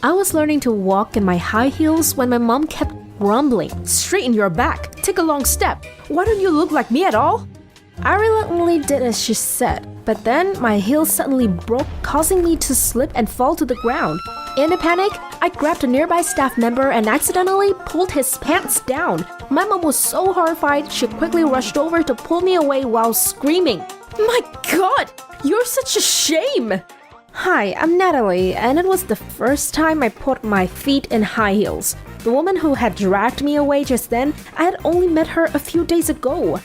I was learning to walk in my high heels when my mom kept grumbling. Straighten your back. Take a long step. Why don't you look like me at all? I reluctantly did as she said, but then my heels suddenly broke, causing me to slip and fall to the ground. In a panic, I grabbed a nearby staff member and accidentally pulled his pants down. My mom was so horrified, she quickly rushed over to pull me away while screaming, "My God, you're such a shame!" Hi, I'm Natalie, and it was the first time I put my feet in high heels. The woman who had dragged me away just then, I had only met her a few days ago.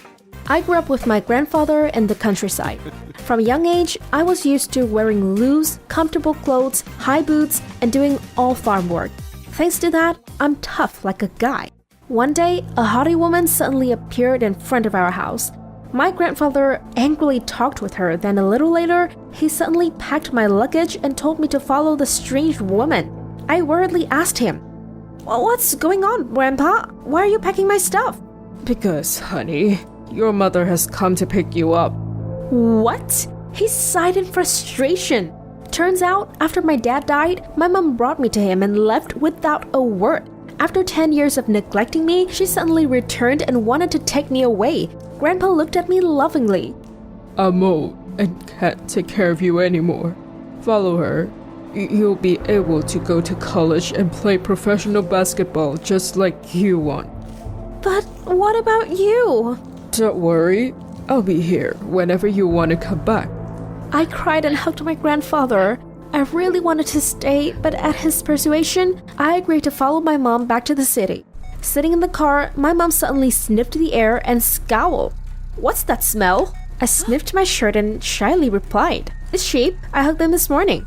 I grew up with my grandfather in the countryside. From a young age, I was used to wearing loose, comfortable clothes, high boots, and doing all farm work. Thanks to that, I'm tough like a guy. One day, a haughty woman suddenly appeared in front of our house. My grandfather angrily talked with her, then a little later, he suddenly packed my luggage and told me to follow the strange woman. I worriedly asked him, "What's going on, Grandpa? Why are you packing my stuff?" "Because, honey, your mother has come to pick you up." What? He sighed in frustration. Turns out, after my dad died, my mom brought me to him and left without a word. After 10 years of neglecting me, she suddenly returned and wanted to take me away. Grandpa looked at me lovingly. "I'm old and can't take care of you anymore. Follow her. You'll be able to go to college and play professional basketball just like you want." But what about you? "Don't worry. I'll be here whenever you want to come back." I cried and hugged my grandfather. I really wanted to stay, but at his persuasion, I agreed to follow my mom back to the city. Sitting in the car, my mom suddenly sniffed the air and scowled. "What's that smell?" I sniffed my shirt and shyly replied, "It's sheep. I hugged them this morning."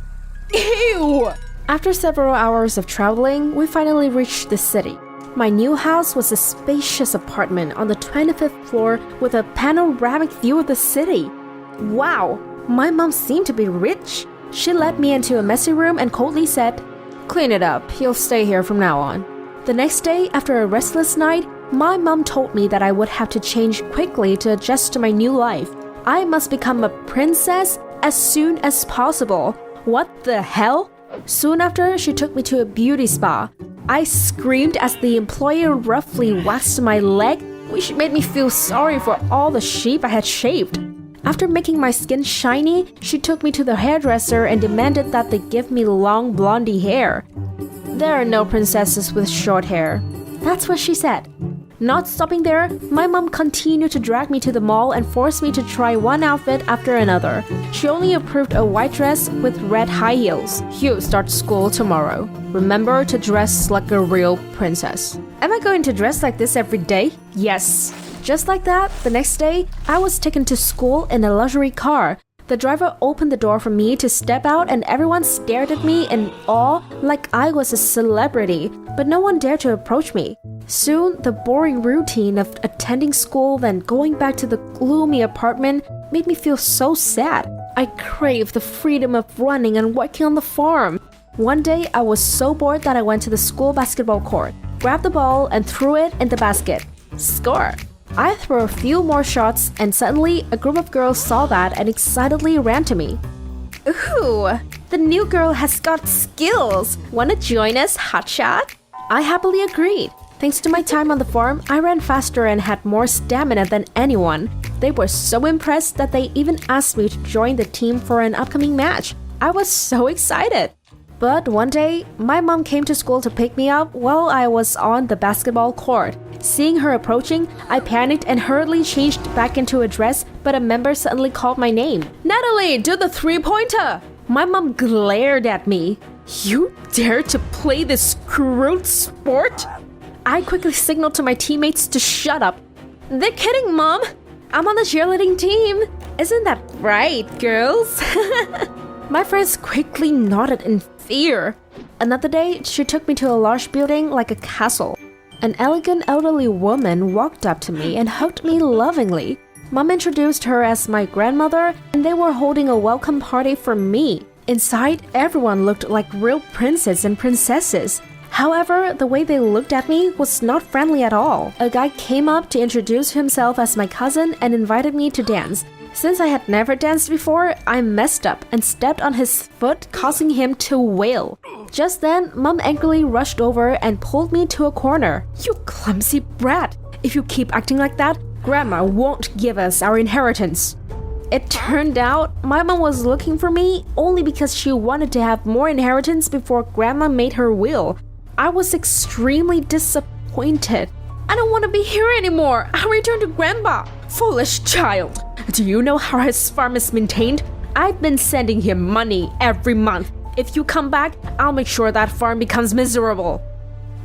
Ew! After several hours of traveling, we finally reached the city. My new house was a spacious apartment on the 25th floor with a panoramic view of the city. Wow, my mom seemed to be rich. She led me into a messy room and coldly said, "Clean it up, you'll stay here from now on." The next day, after a restless night, my mom told me that I would have to change quickly to adjust to my new life. I must become a princess as soon as possible. What the hell? Soon after, she took me to a beauty spa. I screamed as the employee roughly waxed my leg, which made me feel sorry for all the sheep I had shaved. After making my skin shiny, she took me to the hairdresser and demanded that they give me long blondie hair. "There are no princesses with short hair." That's what she said. Not stopping there, my mom continued to drag me to the mall and forced me to try one outfit after another. She only approved a white dress with red high heels. "You start school tomorrow. Remember to dress like a real princess." Am I going to dress like this every day? Yes. Just like that, the next day, I was taken to school in a luxury car. The driver opened the door for me to step out and everyone stared at me in awe like I was a celebrity, but no one dared to approach me. Soon, the boring routine of attending school then going back to the gloomy apartment made me feel so sad. I craved the freedom of running and working on the farm. One day, I was so bored that I went to the school basketball court, grabbed the ball, and threw it in the basket. Score! I threw a few more shots, and suddenly, a group of girls saw that and excitedly ran to me. "Ooh, the new girl has got skills! Wanna join us, hotshot?" I happily agreed. Thanks to my time on the farm, I ran faster and had more stamina than anyone. They were so impressed that they even asked me to join the team for an upcoming match. I was so excited. But one day, my mom came to school to pick me up while I was on the basketball court. Seeing her approaching, I panicked and hurriedly changed back into a dress, but a member suddenly called my name. "Natalie, do the three-pointer!" My mom glared at me. "You dare to play this crude sport?" I quickly signaled to my teammates to shut up. "They're kidding, Mom. I'm on the cheerleading team. Isn't that right, girls?" My friends quickly nodded in fear. Another day, she took me to a large building like a castle. An elegant elderly woman walked up to me and hugged me lovingly. Mom introduced her as my grandmother, and they were holding a welcome party for me. Inside, everyone looked like real princes and princesses. However, the way they looked at me was not friendly at all. A guy came up to introduce himself as my cousin and invited me to dance. Since I had never danced before, I messed up and stepped on his foot, causing him to wail. Just then, Mom angrily rushed over and pulled me to a corner. "You clumsy brat! If you keep acting like that, Grandma won't give us our inheritance." It turned out my mom was looking for me only because she wanted to have more inheritance before Grandma made her will. I was extremely disappointed. "I don't want to be here anymore. I'll return to Grandpa." "Foolish child. Do you know how his farm is maintained? I've been sending him money every month. If you come back, I'll make sure that farm becomes miserable."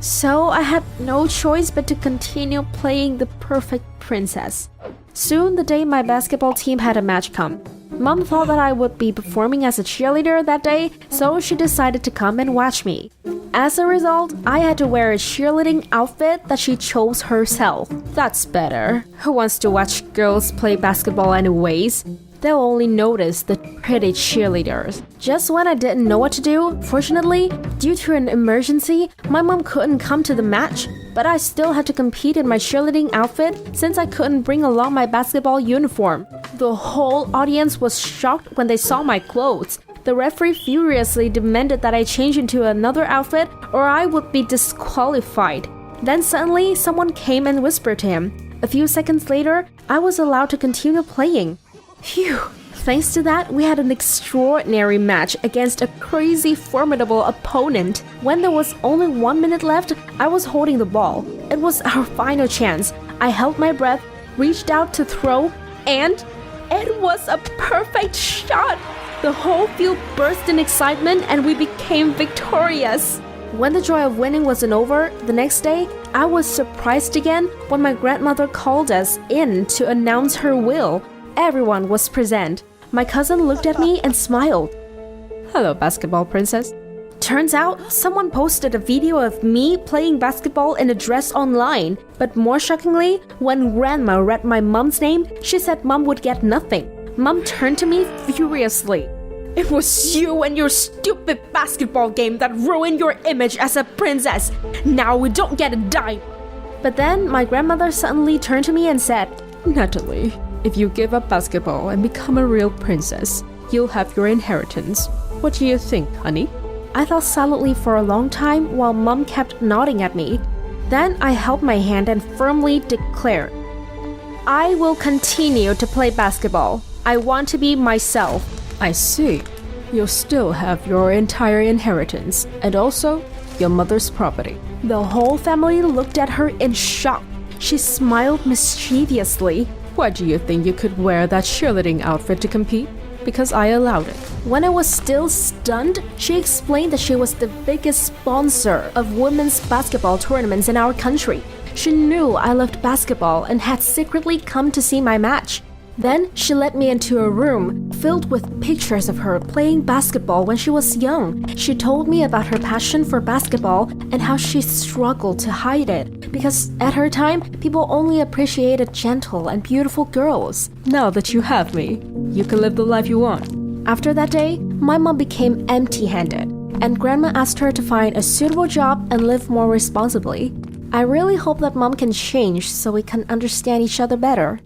So I had no choice but to continue playing the perfect princess. Soon the day my basketball team had a match come. Mom thought that I would be performing as a cheerleader that day, so she decided to come and watch me. As a result, I had to wear a cheerleading outfit that she chose herself. That's better. Who wants to watch girls play basketball anyways? They'll only notice the pretty cheerleaders. Just when I didn't know what to do, fortunately, due to an emergency, my mom couldn't come to the match, but I still had to compete in my cheerleading outfit since I couldn't bring along my basketball uniform. The whole audience was shocked when they saw my clothes. The referee furiously demanded that I change into another outfit or I would be disqualified. Then suddenly, someone came and whispered to him. A few seconds later, I was allowed to continue playing. Phew! Thanks to that, we had an extraordinary match against a crazy formidable opponent. When there was only 1 minute left, I was holding the ball. It was our final chance. I held my breath, reached out to throw, and it was a perfect shot! The whole field burst in excitement and we became victorious. When the joy of winning wasn't over, the next day, I was surprised again when my grandmother called us in to announce her will. Everyone was present. My cousin looked at me and smiled. "Hello, basketball princess." Turns out, someone posted a video of me playing basketball in a dress online. But more shockingly, when Grandma read my mom's name, she said Mom would get nothing. Mom turned to me furiously. "It was you and your stupid basketball game that ruined your image as a princess. Now we don't get a dime." But then my grandmother suddenly turned to me and said, "Natalie, if you give up basketball and become a real princess, you'll have your inheritance. What do you think, honey?" I thought silently for a long time while Mom kept nodding at me. Then I held my hand and firmly declared, "I will continue to play basketball. I want to be myself." "I see. You'll still have your entire inheritance and also your mother's property." The whole family looked at her in shock. She smiled mischievously. "Why do you think you could wear that cheerleading outfit to compete?" "Because I allowed it." When I was still stunned, she explained that she was the biggest sponsor of women's basketball tournaments in our country. She knew I loved basketball and had secretly come to see my match. Then she led me into a room filled with pictures of her playing basketball when she was young. She told me about her passion for basketball and how she struggled to hide it because at her time, people only appreciated gentle and beautiful girls. "Now that you have me, you can live the life you want." After that day, my mom became empty-handed, and Grandma asked her to find a suitable job and live more responsibly. I really hope that Mom can change so we can understand each other better.